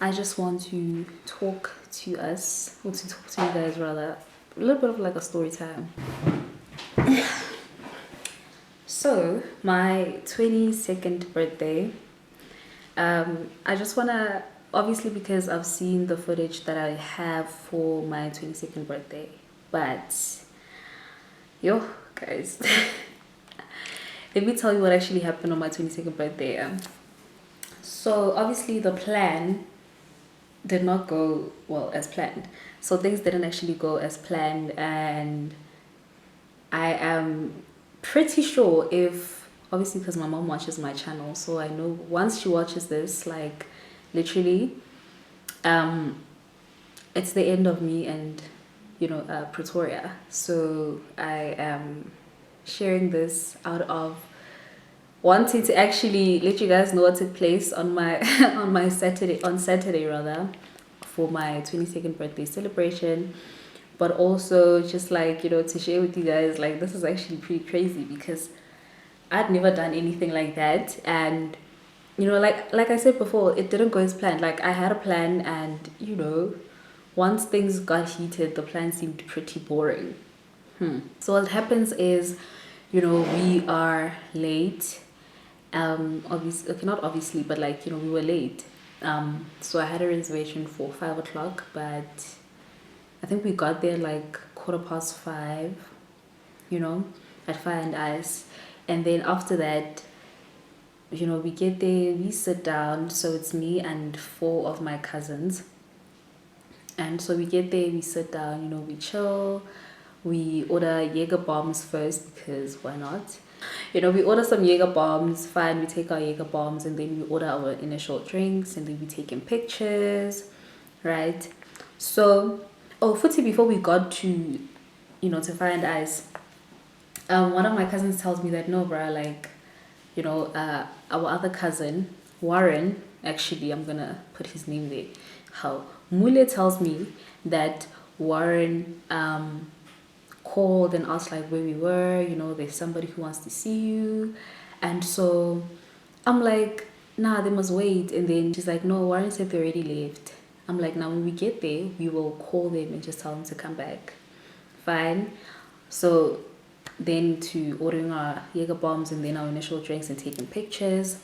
I just want to talk to us, or to talk to you guys rather, a little bit of like a story time. So, my 22nd birthday, I just want to, obviously, because I've seen the footage that I have for my 22nd birthday, but yo, guys, let me tell you what actually happened on my 22nd birthday. So, obviously, the plan did not go well as planned. So, things didn't actually go as planned, and I am pretty sure, if obviously, because my mom watches my channel, so I know once she watches this, like literally, it's the end of me and Pretoria. So I am sharing this out of wanting to actually let you guys know what took place on my on Saturday rather, for my 22nd birthday celebration, but also just like to share with you guys, like, this is actually pretty crazy because I'd never done anything like that. And like I said before, it didn't go as planned. Like, I had a plan, and once things got heated, the plan seemed pretty boring. So what happens is, we are late. Obviously, okay, not obviously, but like, we were late. So I had a reservation for 5 o'clock, but I think we got there like 5:15, at Fire and Ice. And then after that, we get there, we sit down. So it's me and four of my cousins. And so we get there, we sit down, we chill. We order Jaeger bombs first, because why not? We order some Jaeger bombs, fine, we take our Jaeger bombs, and then we order our initial drinks, and then we taking pictures, right? So, oh, Footy, before we got to, to Find Ice, one of my cousins tells me that, no, bruh, like, our other cousin, Warren, actually, I'm gonna put his name there, how Mule tells me that Warren, called and asked like where we were, there's somebody who wants to see you. And so I'm like, nah, they must wait. And then she's like, no, Warren said they already left. I'm like, now when we get there, we will call them and just tell them to come back. Fine. So then to ordering our Jaeger bombs and then our initial drinks and taking pictures.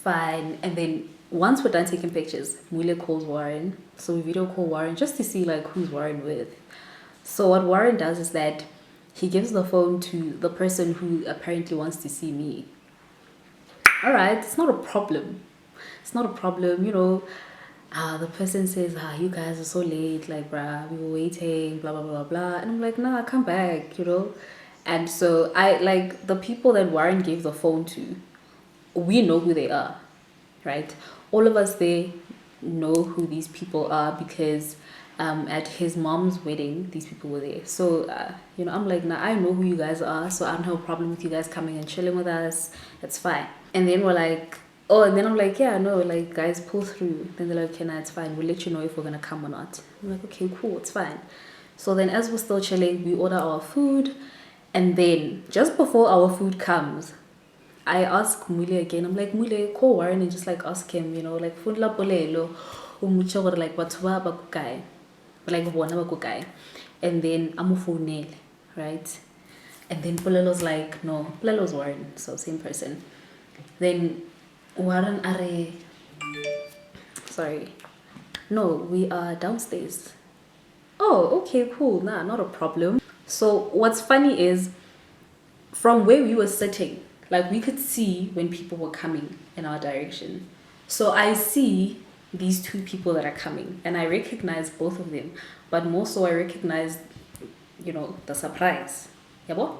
Fine. And then once we're done taking pictures, Mule calls Warren. So we video call Warren just to see like who's Warren with. So what Warren does is that he gives the phone to the person who apparently wants to see me. All right, it's not a problem. It's not a problem, the person says, you guys are so late, like, bruh, we were waiting, blah, blah, blah, blah. And I'm like, nah, come back, And so I, like, the people that Warren gave the phone to, we know who they are, right? All of us there know who these people are because at his mom's wedding, these people were there. So, I'm like, nah, I know who you guys are, so I don't have a problem with you guys coming and chilling with us. That's fine. And then we're like, oh, and then I'm like, yeah, no, like, guys, pull through. Then they're like, okay, nah, it's fine. We'll let you know if we're going to come or not. I'm like, okay, cool, it's fine. So then as we're still chilling, we order our food. And then just before our food comes, I ask Mule again. I'm like, Mule, call Warren and just like ask him, like, fundla polelo, like, what's up, guy, like, bona ba guy. And then amufunele, right? And then Polelo's like, no, Polelo's Warren, so same person. Then Warren are, sorry, no, we are downstairs. Oh, okay, cool, nah, not a problem. So what's funny is, from where we were sitting, like, we could see when people were coming in our direction. So I see these two people that are coming, and I recognize both of them. But more so, I recognize, the surprise. Yeah,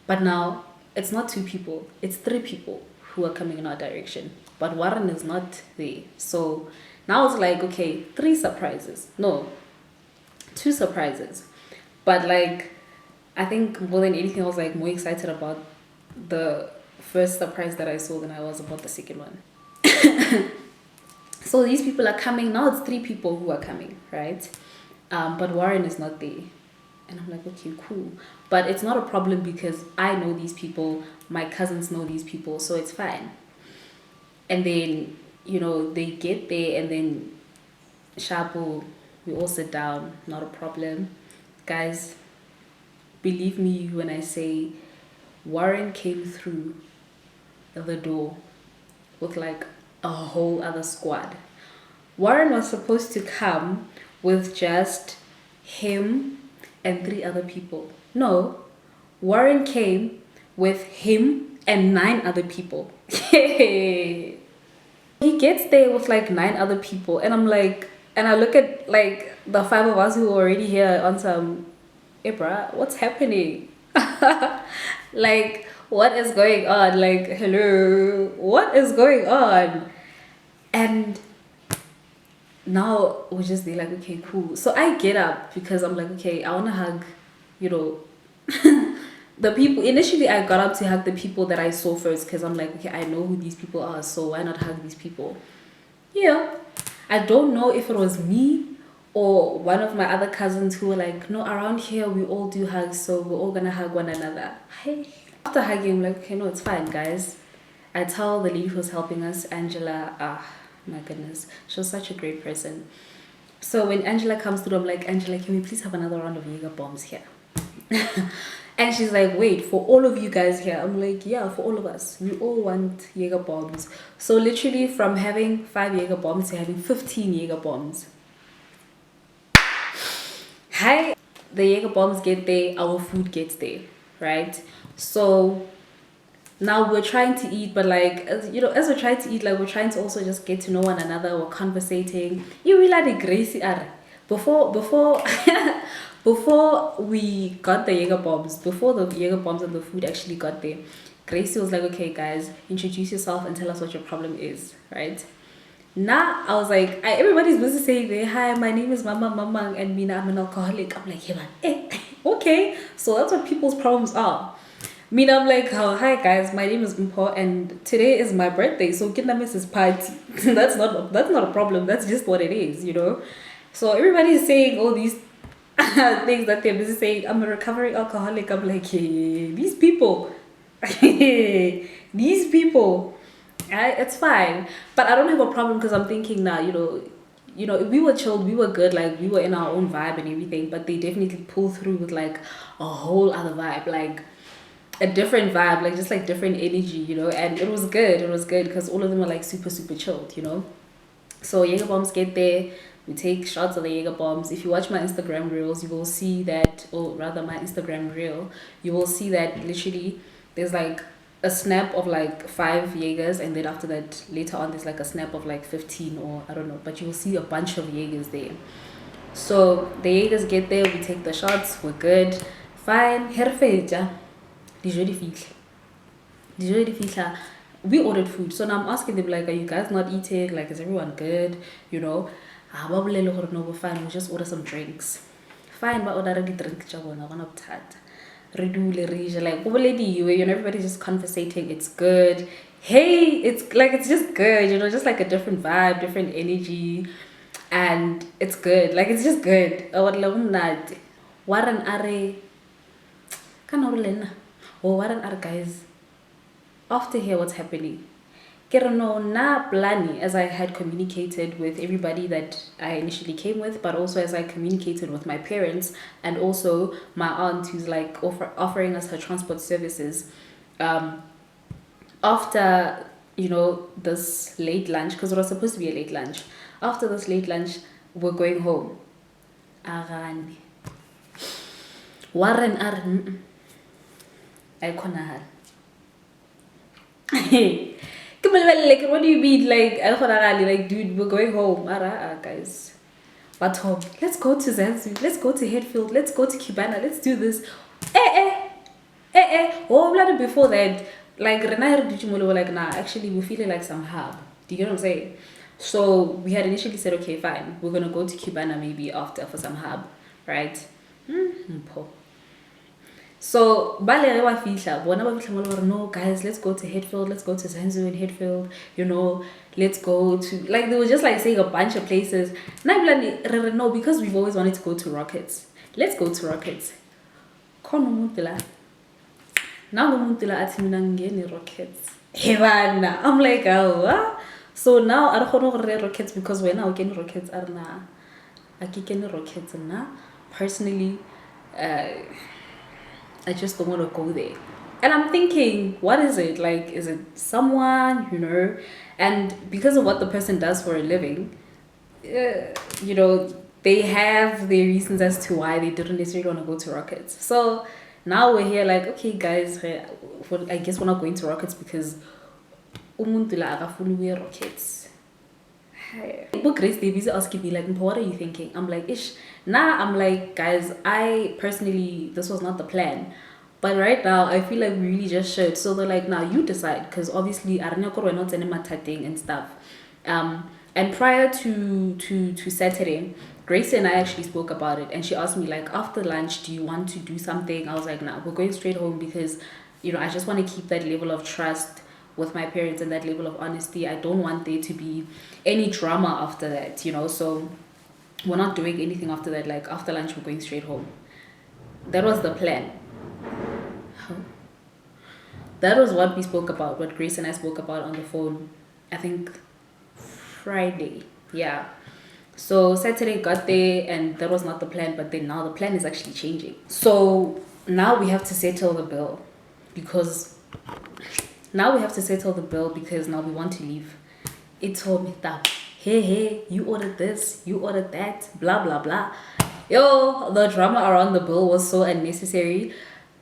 but now it's not two people; it's three people who are coming in our direction. But Warren is not there. So now it's like, okay, three surprises. No, two surprises. But like, I think more than anything, I was like more excited about the first surprise that I saw than I was about the second one. So these people are coming. Now it's three people who are coming, right? But Warren is not there. And I'm like, okay, cool. But it's not a problem because I know these people. My cousins know these people. So it's fine. And then, they get there, and then Shabu, we all sit down, not a problem. Guys, believe me when I say Warren came through the door with like a whole other squad. Warren was supposed to come with just him and 3 other people. No, Warren came with him and 9 other people. He gets there with like 9 other people, and I'm like, and I look at like the 5 of us who are already here on some, hey bruh, what's happening? Like, what is going on? Like, hello, what is going on? And now we're just there like, okay, cool. So I get up because I'm like, okay, I want to hug, you know, the people. Initially I got up to hug the people that I saw first, because I'm like, okay, I know who these people are, so why not hug these people? Yeah, I don't know if it was me or one of my other cousins who were like, no, around here we all do hugs, so we're all gonna hug one another. Hey, after hugging, I'm like, okay, no, it's fine, guys. I tell the lady who's helping us, Angela, my goodness, she was such a great person. So when Angela comes through, I'm like, Angela, can we please have another round of Jaeger bombs here? And she's like, wait, for all of you guys here? I'm like, yeah, for all of us. We all want Jaeger bombs. So literally from having 5 Jaeger bombs to having 15 Jaeger bombs. Hi, the Jaeger bombs get there, our food gets there, right? So now we're trying to eat, but like, as we're trying to eat, like, we're trying to also just get to know one another. We're conversating. You will the Gracie are before before we got the Jaeger bombs, before the Jaeger bombs and the food actually got there, Gracie was like, okay guys, introduce yourself and tell us what your problem is, right? Now I was like, everybody's busy saying there, hi, my name is Mama, and Mina, I'm an alcoholic. I'm like, yeah, man, okay, so that's what people's problems are. Mina, I'm like, oh, hi guys, my name is Mpo, and today is my birthday, so get Mrs. Party. That's not a problem. That's just what it is, So everybody is saying all these things that they're busy saying. I'm a recovering alcoholic. I'm like, hey, these people, these people. It's fine, but I don't have a problem because I'm thinking now, we were chilled, we were good, like we were in our own vibe and everything, but they definitely pull through with like a whole other vibe, like a different vibe, like just like different energy, and it was good because all of them were like super super chilled, So Jaeger bombs get there, we take shots of the Jaeger bombs. If you watch my Instagram reels, you will see that, or rather my Instagram reel, you will see that literally there's like a snap of like 5 Jaegers, and then after that later on there's like a snap of like 15, or I don't know, but you will see a bunch of Jaegers there. So the Jaegers get there, we take the shots, we're good, fine. We ordered food, so now I'm asking them like, are you guys not eating? Like, is everyone good? No, fine, we just order some drinks. Fine, but order the drink like everybody's just conversating. It's good. Hey, it's just good, just like a different vibe, different energy, and it's good. Like, it's just good. Warren are guys, after here what's happening. As I had communicated with everybody that I initially came with, but also as I communicated with my parents and also my aunt, who's like offering us her transport services, after this late lunch, because it was supposed to be a late lunch, after this late lunch we're going home. Warren like, what do you mean? Like, dude, we're going home. Guys. But home. Let's go to Zanzibar. Let's go to Headfield. Let's go to Kibana. Let's do this. Oh, before that, like, we're like, nah, actually, we're feeling like some herb. Do you get what I'm saying? So we had initially said, okay, fine, we're gonna go to Kibana maybe after for some herb, right? So no guys, let's go to Headfield, let's go to Zanzibar in Headfield, let's go to, like, they were just like saying a bunch of places. No, because we've always wanted to go to Rockets. Let's go to Rockets. Now Rockets. I'm like, oh, So now I don't know rockets because when I get rockets are na I get rockets na personally I just don't want to go there. And I'm thinking, what is it? Like, is it someone, And because of what the person does for a living, they have their reasons as to why they didn't necessarily want to go to Rockets. So now we're here like, okay, guys, I guess we're not going to Rockets because umuntu la akafuni Rockets. Book Grace, they busy asking me like, what are you thinking? I'm like, ish. I'm like, guys, I personally, this was not the plan. But right now, I feel like we really just should. So they're like, now you decide. Because obviously, I don't know, we're not any and stuff. And prior to Saturday, Grace and I actually spoke about it. And she asked me like, after lunch, do you want to do something? I was like, nah, we're going straight home because, I just want to keep that level of trust with my parents and that level of honesty. I don't want there to be any drama after that, so we're not doing anything after that. Like after lunch we're going straight home. That was the plan. That was what we spoke about, what Grace and I spoke about on the phone, I think Friday. Yeah. So Saturday got there and that was not the plan, but then now the plan is actually changing. So now we have to settle the bill because now we want to leave. It told me that, hey, you ordered this, you ordered that, blah, blah, blah. Yo, the drama around the bill was so unnecessary.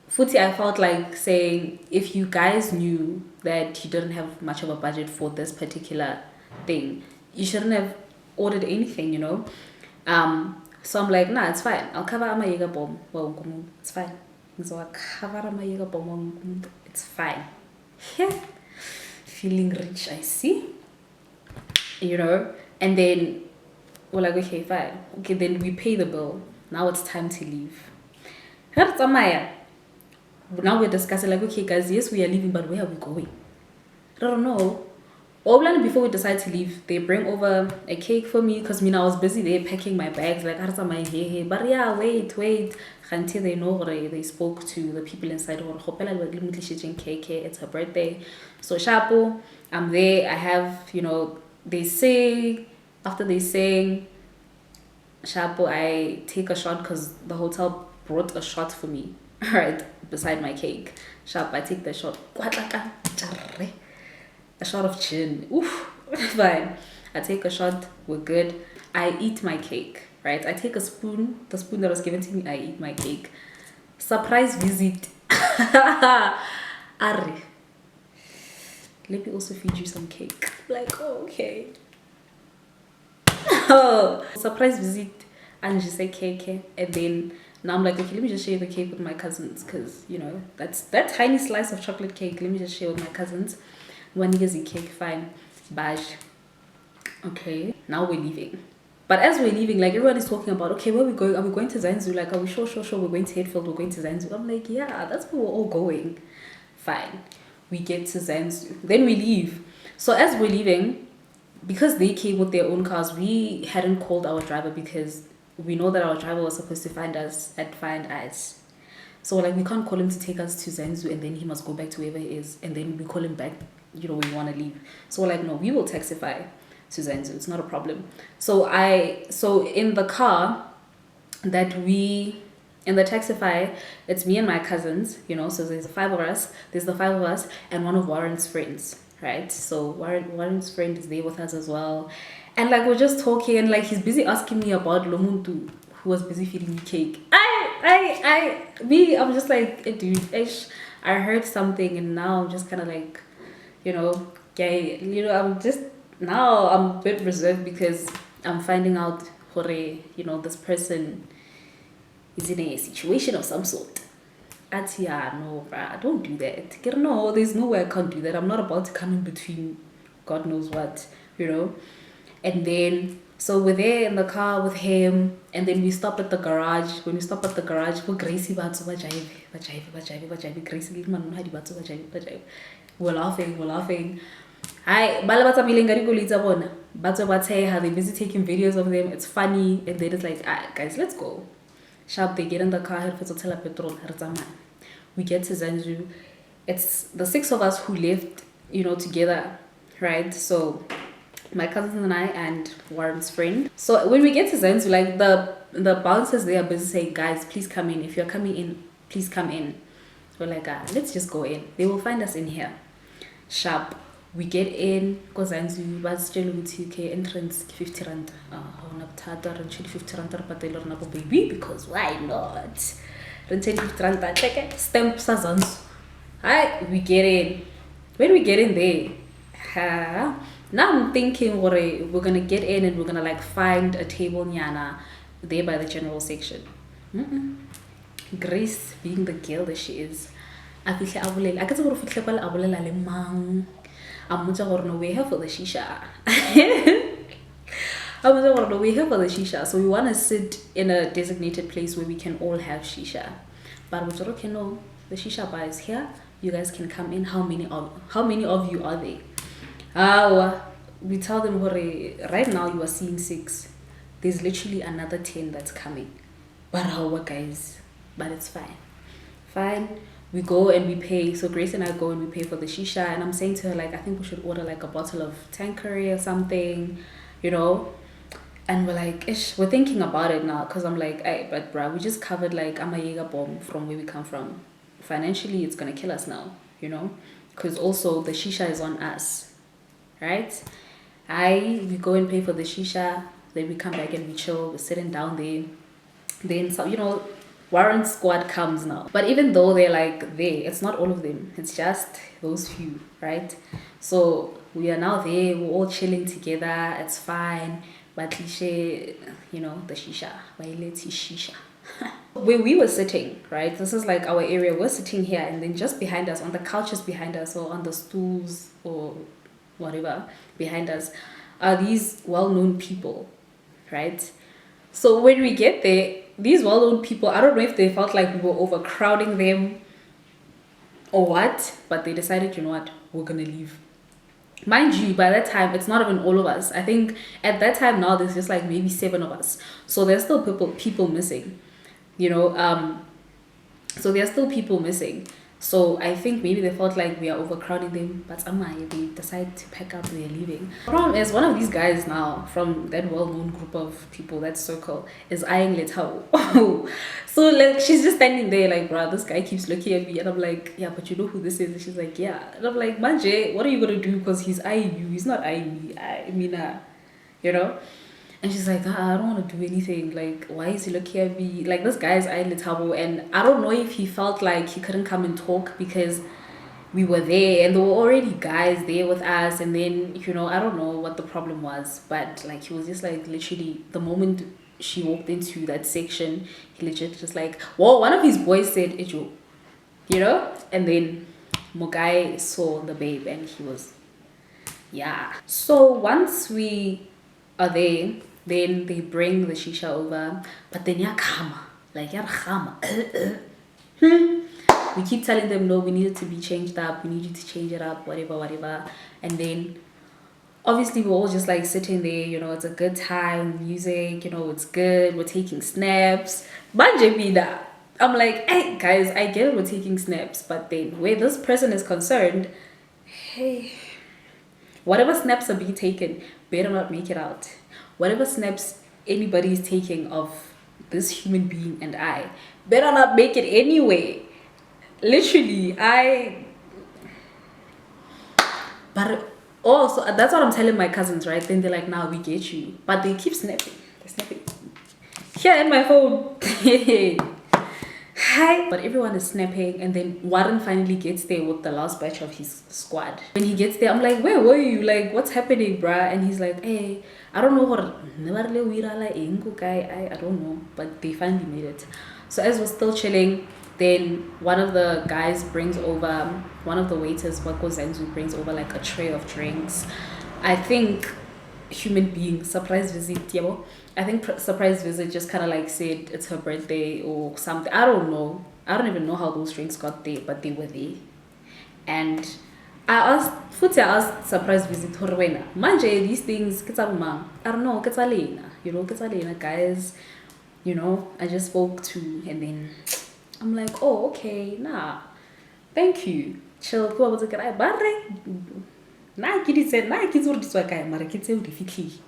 Footy, I felt like saying, if you guys knew that you didn't have much of a budget for this particular thing, you shouldn't have ordered anything, So I'm like, nah, it's fine. I'll cover my Jaeger bomb. Well, it's fine. So I cover my Jaeger bomb. It's fine. Yeah. Feeling rich, I see. And then we're like, okay, fine. Okay, then we pay the bill. Now it's time to leave. Now we're discussing like, okay, guys, yes, we are leaving, but where are we going? I don't know. Before we decide to leave, they bring over a cake for me because I was busy there packing my bags like but yeah, wait until they know they spoke to the people inside cake. It's her birthday, so shapo, I'm there. I have they sing. After they sing shapo, I take a shot because the hotel brought a shot for me right beside my cake. Sharp, I take the shot. A shot of gin. Oof, fine. I take a shot. We're good. I eat my cake, right? I take a spoon. The spoon that was given to me, I eat my cake. Surprise visit. Arre. Let me also feed you some cake. Like, oh, okay. Oh, surprise visit. And just say cake. And then now I'm like, okay, let me just share the cake with my cousins. Because, that's that tiny slice of chocolate cake. Let me just share with my cousins. One nigga's cake, fine. Bash. Okay, now we're leaving. But as we're leaving, like everyone is talking about, okay, where are we going? Are we going to Zanzu? Like, are we sure we're going to Headfield, we're going to Zanzu? I'm like, yeah, that's where we're all going. Fine. We get to Zanzu. Then we leave. So as we're leaving, because they came with their own cars, we hadn't called our driver because we know that our driver was supposed to find us. So like we can't call him to take us to Zanzu and then he must go back to wherever he is and then we call him back, we want to leave. So we're like, no, we will taxify to Zanzu. It's not a problem. So in the car in the taxify, it's me and my cousins, so there's the five of us and one of Warren's friends, right? So Warren's friend is there with us as well. And like we're just talking and like he's busy asking me about Lomuntu, who was busy feeding me cake. I'm just like, hey, dude, I heard something and now I'm just kind of like, I'm just, now I'm a bit reserved because I'm finding out, this person is in a situation of some sort. No, bruh, don't do that. No, there's no way I can't do that. I'm not about to come in between God knows what, And then, so we're there in the car with him, and then we stop at the garage. When we stop at the garage, Gracie we're laughing. They're busy taking videos of them. It's funny, and then it's like, guys, let's go. Sharp, they get in the car, we get to Zanju. It's the six of us who left, together, right? So my cousins and I, and Warren's friend. So when we get to Zenzu, like the bouncers, they are busy saying, guys, please come in. If you're coming in, please come in. We're like, let's just go in. They will find us in here. Sharp. We get in, because Zenzu was still with UK entrance 50 rand. And 50 rand baby, because why not? 50 rand, stamp Zanzu. Hi, we get in. When we get in there, now I'm thinking we're gonna get in and we're gonna like find a table nyana there by the general section. Grace, being the girl that she is, I feel I get to feel le mang. I'm not no way here for the shisha. I'm not no way here for the shisha. So we wanna sit in a designated place where we can all have shisha. But we don't know the shisha bar is here. You guys can come in. How many of you are there? We tell them right now you are seeing 6. There's literally another 10 that's coming. But guys, but it's fine. We go and we pay. So Grace and I go and we pay for the shisha, and I'm saying to her, like, I think we should order like a bottle of Tanqueray or something, you know. And we're like, ish, we're thinking about it now, because I'm like, hey, but bruh, we just covered like I'm a Jaeger bomb from where we come from. Financially, it's gonna kill us now, you know, because also the shisha is on us, right? We go and pay for the shisha, then we come back and we chill, we're sitting down there. Then some, you know, Warren's squad comes now. But even though they're like there, it's not all of them, it's just those few, right? So we are now there, we're all chilling together, it's fine. But cliche, you know, the shisha, shisha. Where we were sitting, right? This is like our area. We're sitting here, and then just behind us, on the couches behind us, or on the stools, or whatever behind us, are these well-known people, right? So when we get there, these well-known people, I don't know if they felt like we were overcrowding them or what, but they decided, you know what, we're gonna leave. Mind you, by that time, it's not even all of us. I think at that time now, there's just like maybe 7 of us. So there's still people missing, you know. So there's still people missing. So I think maybe they felt like we are overcrowding them, but they decide to pack up, they're leaving. The problem is, one of these guys now from that well-known group of people, that circle, is eyeing Letao. So like she's just standing there like, bruh, this guy keeps looking at me, and I'm like, yeah, but you know who this is? And she's like, yeah. And I'm like, Manje, what are you gonna do? Because he's eyeing you, he's not eyeing me. I mean, you know. And she's like, I don't want to do anything. Like, why is he looking at me? Like, this guy's eyeing Letabo, and I don't know if he felt like he couldn't come and talk because we were there and there were already guys there with us. And then, you know, I don't know what the problem was, but like, he was just like, literally, the moment she walked into that section, he legit just like, whoa, one of his boys said, Ejo, you know? And then Mogai saw the babe and he was, yeah. So once we are there, then they bring the shisha over, but then like we keep telling them, no, we need it to be changed up, we need you to change it up, whatever. And then obviously we're all just like sitting there, you know, it's a good time, music, you know, it's good, we're taking snaps. I'm like, hey guys, I get it, we're taking snaps, but then where this person is concerned, hey, whatever snaps are being taken, better not make it out. Whatever snaps anybody is taking of this human being and I, better not make it anyway. Literally, but also, that's what I'm telling my cousins, right? Then they're like, now we get you. But they keep snapping. They're snapping. Here in my phone. Hi. But everyone is snapping, and then Warren finally gets there with the last batch of his squad. When he gets there, I'm like, where were you? Like, what's happening, bruh? And he's like, hey, I don't know what I don't know. But they finally made it. So as we're still chilling, then one of the guys brings over, one of the waiters, Wako Zenzu, brings over like a tray of drinks. I think human being, surprise visit, yabo. I think surprise visit just kind of like said it's her birthday or something. I don't know. I don't even know how those drinks got there, but they were there. And I asked surprise visit, Manje, these things, I don't know, you know, guys, you know, I just spoke to, and then I'm like, oh, okay, nah, thank you. Chill, Na ke di tse na ke tse re di tswa kae mara ke tse o di fitlhile.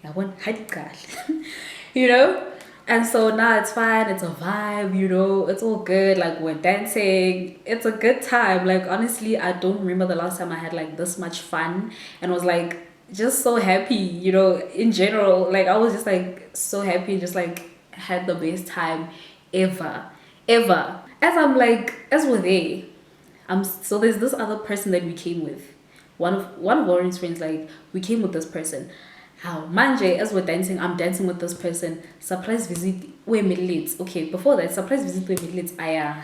Ya bona ha di qale. You know? And so now it's fine, it's a vibe, you know, it's all good, like we're dancing, it's a good time. Like honestly, I don't remember the last time I had like this much fun and was like just so happy, you know, in general. Like I was just like so happy, just like had the best time ever. Ever. As we're there, so there's this other person that we came with. One of Warren's friends, like we came with this person. How manje, as we're dancing, I'm dancing with this person. Surprise visit, we're middle. Okay, before that, surprise visit we're middle. I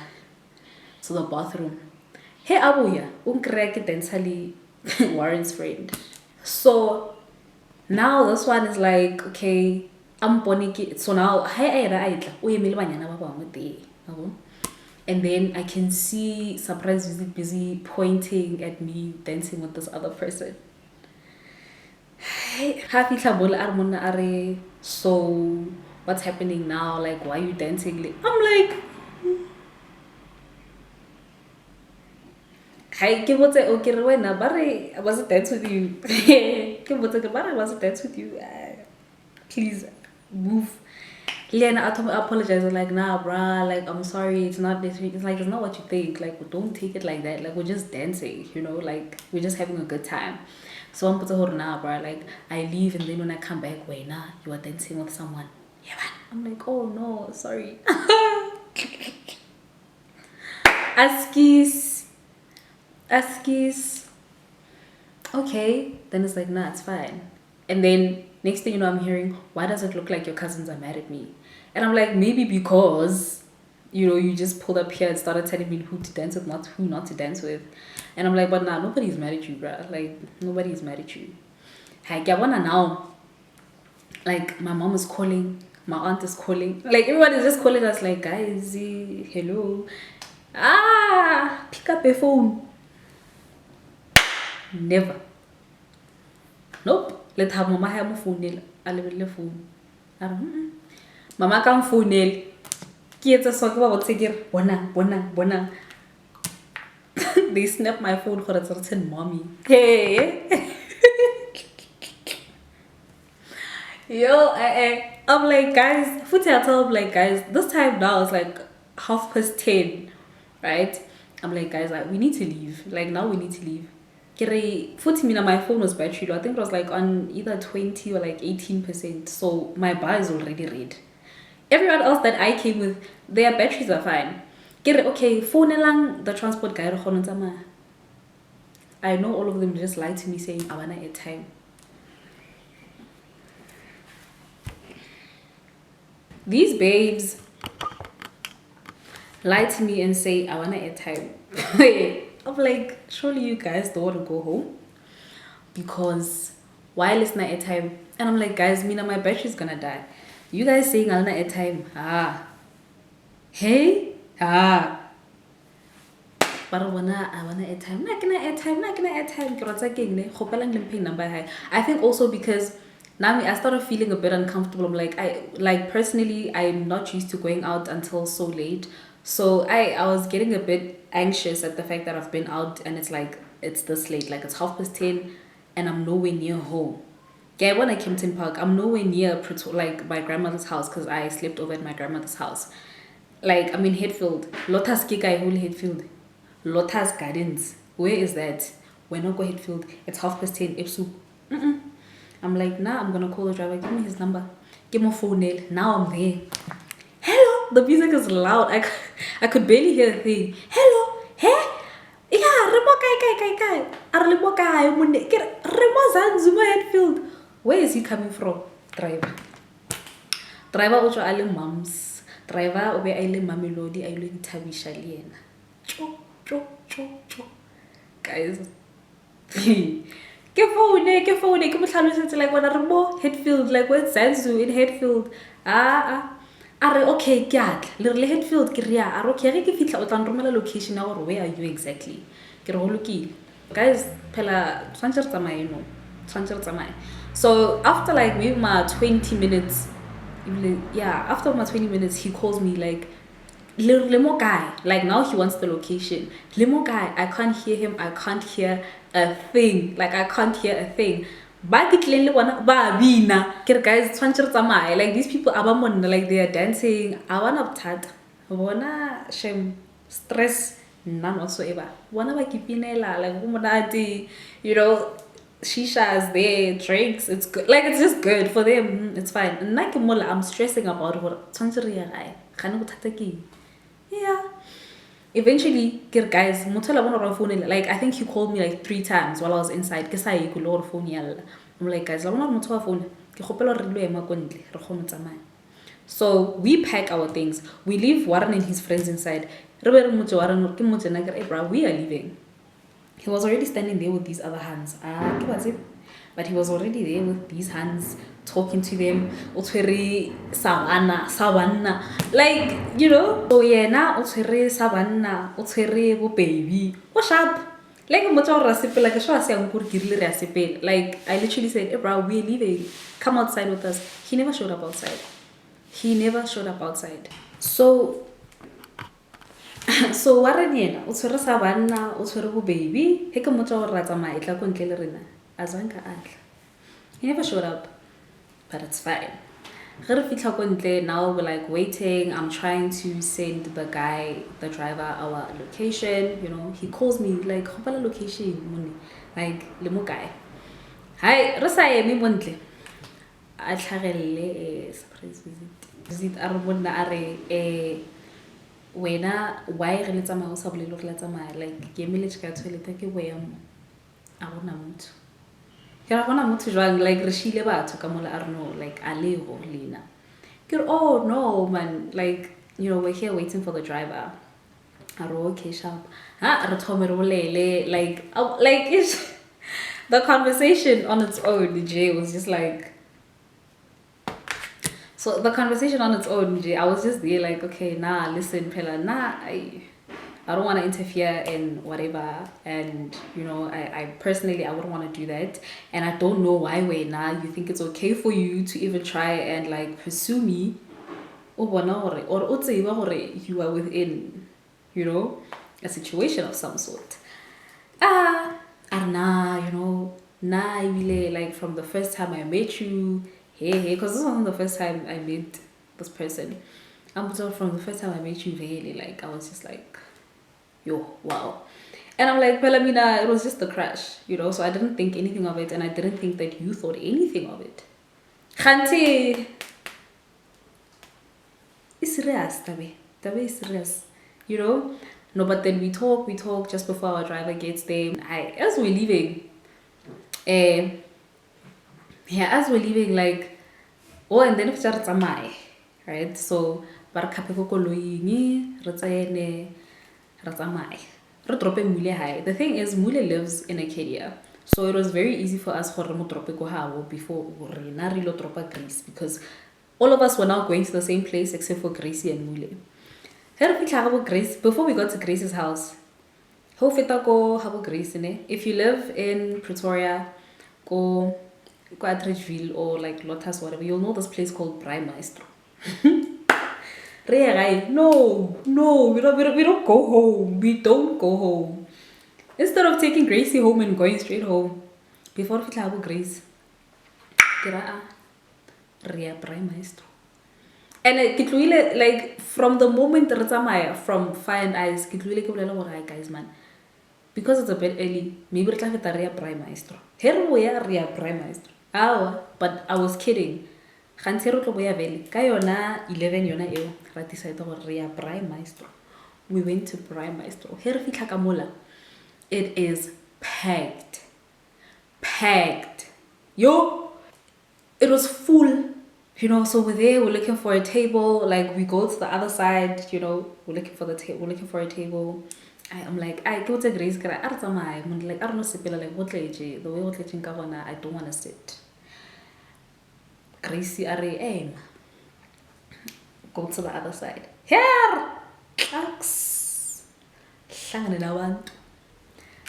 to the bathroom. Hey abuya, unkreake dancehali Warren's friend. So now this one is like, okay, I'm boniki. So now hey and then I can see surprise visit busy pointing at me dancing with this other person. Happy are so what's happening now? Like why are you dancing? I'm like hi ke botse o ke re wena ba re was it dance with you ke botse ke ba re was it dance with you please move. Lena I told me apologize. I'm like nah bruh, like I'm sorry, it's not this. It's like it's not what you think. Like don't take it like that. Like we're just dancing, you know, like we're just having a good time. So I'm putting her nah bruh, like I leave and then when I come back, wait nah, you are dancing with someone. Yeah man. I'm like oh no, sorry. Askies. Okay, then it's like nah, it's fine. And then next thing you know, I'm hearing, why does it look like your cousins are mad at me? And I'm like, maybe because, you know, you just pulled up here and started telling me who to dance with, not who not to dance with. And I'm like, but nah, nobody's mad at you, bruh. Like, nobody's mad at you. Hey, I wanna now. Like, my mom is calling, my aunt is calling. Like, everyone is just calling us, like, guys, hello. Pick up a phone. Never. Nope. Let her mama have my phone. I live in the phone. I don't. Mama can't phone. Kids are talking about taking bona. They snap my phone for a certain mommy. Hey. Yo, I'm like, guys, I'm like, guys, this time now it's like 10:30, right? I'm like, guys, like, we need to leave. Like, now we need to leave. My phone was battery low. I think it was like on either 20 or like 18%. So my bar is already red. Everyone else that I came with, their batteries are fine. Okay, phone lang the transport guy. I know all of them just lied to me saying I wanna airtime. These babes lie to me and say I wanna airtime. I'm like, surely you guys don't want to go home because wireless na airtime. And I'm like, guys, Mina, my battery's gonna die. You guys saying I wanna airtime. Hey, but I wanna airtime. Not gonna airtime. I think also because now I started feeling a bit uncomfortable. I'm like personally, I'm not used to going out until so late. So I was getting a bit anxious at the fact that I've been out and it's like it's this late, like it's 10:30 and I'm nowhere near home. Yeah, when I came to Park, I'm nowhere near like my grandmother's house because I slept over at my grandmother's house. Like I'm in Hatfield, Lotus Kika whole Hatfield, Lotus Gardens. Where is that? We're not going Hatfield. It's 10:30 Ipsu. I'm like, nah, I'm gonna call the driver. Give me his number. Give me a phone nail. Now I'm there. Hello, the music is loud. I could barely hear a thing. Hello, hey, yeah, remo kai. Arlemo kai munde. Remo Zanzuma Hatfield. Where is he coming from? Driver also ale mums. Driver obe ale Mamelodi ale Tabisha liena. Cho. Guys. Ke phone ke mo tlhalosetse like when remo Hatfield, like where's Zanzu in Hatfield. Are okay, ke le Hatfield ke ria. Are okay ge ke fitla o tla nromela location ya gore where are you exactly? Ke re ho lokile. Guys, phela tshwantse re tsamaye no. So after like maybe my 20 minutes, after my 20 minutes, he calls me like, limo guy, like now he wants the location. Limo guy, I can't hear him, I can't hear a thing. Like I can't hear a thing. Ba ke tleng le bona ba bina. Ke re guys tshwantse re tsamaye. Like these people aba monna, like they are dancing. I wanna bothata. Bona shame stress none whatsoever. Bona ba kipinela like go monate, you know, shishas there, drinks, it's good. Like it's just good for them. It's fine. Nna ke mola I'm stressing about what tshwantse re ya gae. Ga ne bothata ke eng? Yeah. Eventually, guys, like I think he called me like 3 times while I was inside. I'm like, guys, so we pack our things. We leave Warren and his friends inside. We are leaving. He was already standing there with these other hands. But he was already there with these hands, talking to them. Savannah. Like, you know. So yeah, now Savannah, baby. What's up? Like like I literally said, hey bro, we're leaving. Come outside with us. He never showed up outside. So so Warren yena o tshwere Savannah, o tshwere bo baby. He ke motho o rata mai tla ko ntle le rena. Azanka atla. He never showed up, but it's fine. Now we're like waiting. I'm trying to send the driver, our location. You know, he calls me like, "Hopala location, like lemo guy." Hi, Rosa me montle. I tlhagelle surprise visit arabonna are wena why re le tsamaya o sa bolele re la tsamaya like ke emele ka toilet ke boya mo a bona motho ke ra bona motho jwang like re shile batho ka mola arno like a lego lena ke oh no man, like you know we're here waiting for the driver. Okay sharp re thome re bolele like it's the conversation on its own. Jay was just like, so the conversation on its own, I was just there like, okay, nah, listen, Pella, nah, I don't want to interfere in whatever, and you know, I personally I wouldn't want to do that, and I don't know why now you think it's okay for you to even try and like pursue me, or you are within, you know, a situation of some sort. Nah, you know, nah, really, like from the first time I met you. Hey, because this wasn't the first time I met this person. I'm so from the first time I met you, really, like I was just like, yo, wow. And I'm like, well, I mean, it was just a crush, you know, so I didn't think anything of it, and I didn't think that you thought anything of it. Khanti, it's serious, tabe is serious, you know. No, but then we talk just before our driver gets there. As we're leaving, as we're leaving, like, oh, and then it's tsamai, right? So, bar kape ko koloing, re tsayene, re tsamai. Re drope Mule high. The thing is, Mule lives in Acadia, so it was very easy for us for remo drope ko hao before re na re lo dropa Grace, because all of us were now going to the same place except for Gracie and Mule. Grace, before we got to Grace's house, Grace, if you live in Pretoria, go Atteridgeville or like Lotus, whatever, you'll know this place called Braai Maestro. No, we don't go home. We don't go home. Instead of taking Gracie home and going straight home, before we have Grace, Braai Maestro. And like from the moment from Fire and Ice, guys, man, because it's a bit early, maybe it's like a Braai Maestro. Here we are, Braai Maestro. But I was kidding. Kantero to boya vele. Kayona 11 yona eo. Ratisa ito ria Braai Maestro. We went to Braai Maestro. Here fitla kamola. It is packed. Yo, it was full. You know, so we're there, we're looking for a table, like we go to the other side, you know, we're looking for a table. I'm like, I go to Grace, like, I don't know, like, the way what I don't want to sit. Gracie are aim. Go to the other side. Here! Clacks! Shangane na bantu.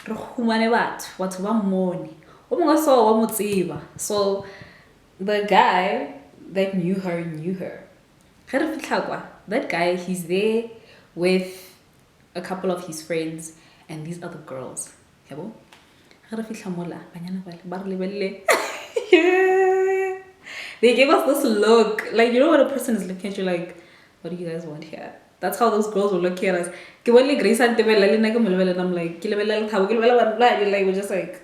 Rohumane bat, what one morning. So the guy that knew her. That guy, he's there with a couple of his friends and these other girls. Yabo? Ge re fihla mola, banyana bale, ba re lebelle. They gave us this look. Like, you know when a person is looking at you like, what do you guys want here? That's how those girls were looking at us. And I'm like, like, we're just like,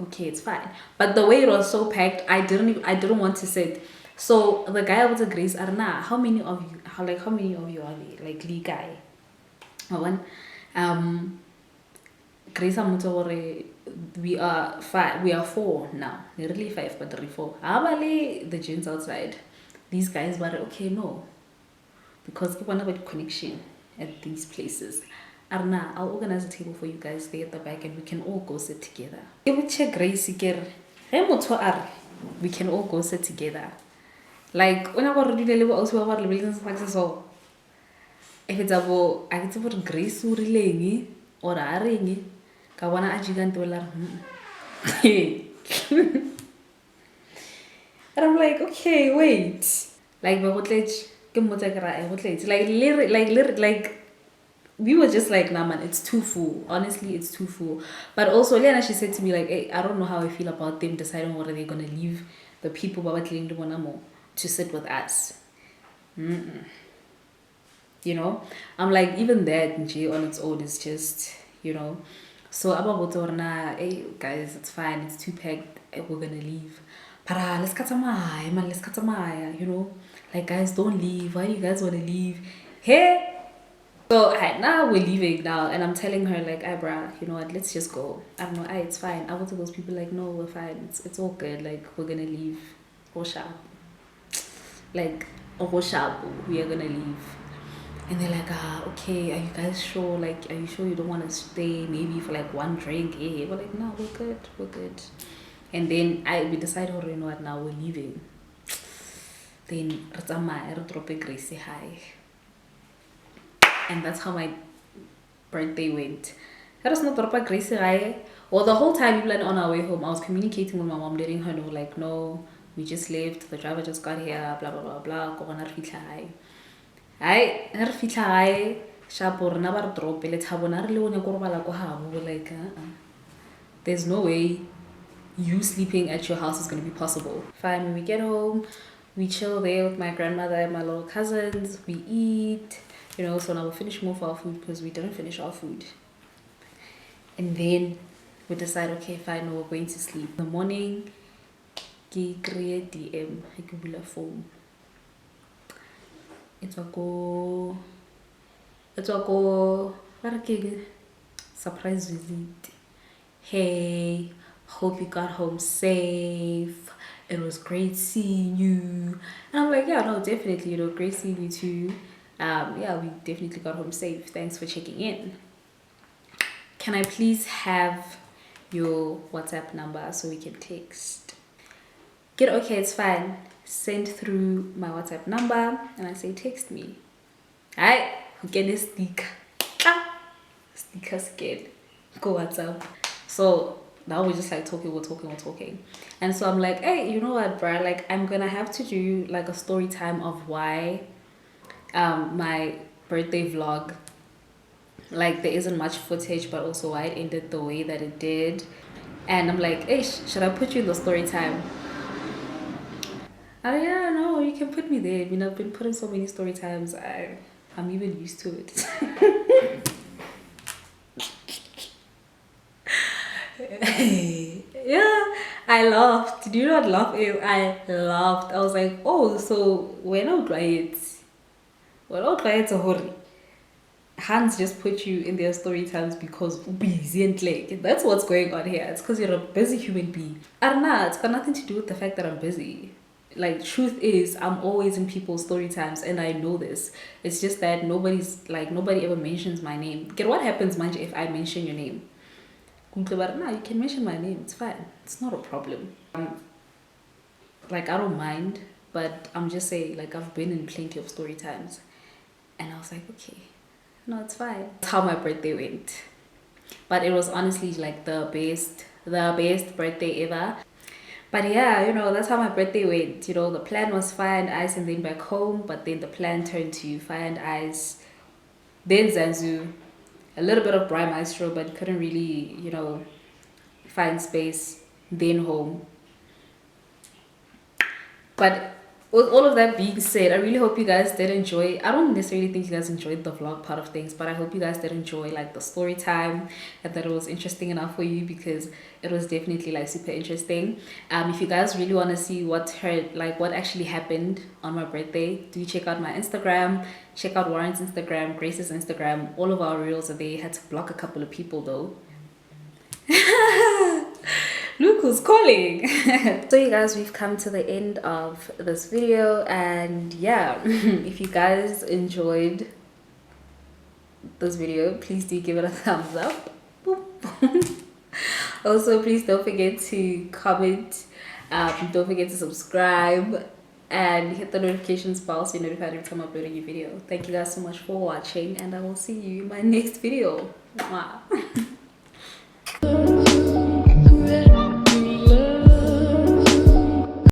okay, it's fine. But the way it was so packed, I didn't want to sit. So the guy was a Grace Arna. How many of you are they? Like Lee guy. One Grace Amutore, we are five, we are four now. They're really five, but they're four. Abale the gents outside. These guys were okay, no. Because we want to have a connection at these places. Arna, I'll organize a table for you guys there at the back and we can all go sit together. We can all go sit together. Like, when I got to do also about the so if it's about I get about Grace Urilengi or Aringi, Kawana Ajigantola. And I'm like, okay, wait. Like, like we were just like, nah man, it's too full. Honestly, it's too full. But also Liana, she said to me like, hey, I don't know how I feel about them deciding whether they're gonna leave the people to sit with us. You know, I'm like, even that on its own is just, you know. So hey guys, it's fine, it's too packed, we're gonna leave. Para, let's cut man, let's cut you know. Like, guys, don't leave. Why do you guys wanna leave? Hey. So now we're leaving now, and I'm telling her like, "Ay, bruh, you know what? Let's just go. I don't know. It's fine." I was to those people like, "No, we're fine. It's all good. Like, we're gonna leave. Osha. Like, Osha, we are gonna leave." And they're like, okay, are you guys sure? Like, are you sure you don't want to stay maybe for like one drink? Eh? We're like, no, we're good. And then we decided, you know what? Now we're leaving. Then drop a Gracie high. And that's how my birthday went. That was not Dropa Gracie Rai. Well, the whole time we went on our way home, I was communicating with my mom, letting her know, like, no, we just left, the driver just got here, blah, blah, blah, blah, go on our fitla hai. Hai, our fitla hai, shapor, nabar drop, let's have one, like, there's no way you sleeping at your house is going to be possible. Fine, when we get home, we chill there with my grandmother and my little cousins, we eat. You know, so now we'll finish more of our food because we didn't finish our food. And then we decide, okay, fine, no, we're going to sleep. In the morning, I create DM, I give a phone. It's a go, surprise visit. Hey, hope you got home safe. It was great seeing you. And I'm like, yeah, no, definitely, you know, great seeing you too. Yeah, we definitely got home safe. Thanks for checking in. Can I please have your WhatsApp number so we can text? Okay, it's fine. Send through my WhatsApp number and I say text me. Alright, get a sticker. Sticker scared. Go WhatsApp. So now we're just like talking. And so I'm like, hey, you know what, bruh? Like, I'm gonna have to do like a story time of why my birthday vlog, like, there isn't much footage, but also why it ended the way that it did. And I'm like, hey, should I put you in the story time? Yeah, no, you can put me there. I mean, I've been put in so many story times, I'm even used to it. Yeah, I laughed. Do you not laugh? I laughed. I was like, oh, so we're not riots. We're not riots, hurry. Hans just put you in their story times because busy and like that's what's going on here. It's because you're a busy human being. Arna, it's got nothing to do with the fact that I'm busy. Like, truth is, I'm always in people's story times and I know this. It's just that nobody ever mentions my name. Get what happens, Manje, if I mention your name? Nah, you can mention my name, it's fine. It's not a problem. Like, I don't mind, but I'm just saying, like, I've been in plenty of story times. And I was like, okay, no, it's fine. That's how my birthday went. But it was honestly like the best birthday ever. But yeah, that's how my birthday went. The plan was fire and ice and then back home, but then the plan turned to fire and ice, then Zanzu, a little bit of Brian Maestro, but couldn't really, find space, then home. But with all of that being said, I really hope you guys did enjoy. I don't necessarily think you guys enjoyed the vlog part of things, but I hope you guys did enjoy like the story time and that it was interesting enough for you, because it was definitely like super interesting. If you guys really want to see what actually happened on my birthday, do check out my Instagram, check out Warren's Instagram, Grace's Instagram. All of our reels are there. Had to block a couple of people though. Look who's calling. So you guys, we've come to the end of this video, and yeah, if you guys enjoyed this video, please do give it a thumbs up. Boop. Also, please don't forget to comment, don't forget to subscribe and hit the notifications bell so you're notified every time I upload a new video. Thank you guys so much for watching, and I will see you in my next video. Mwah.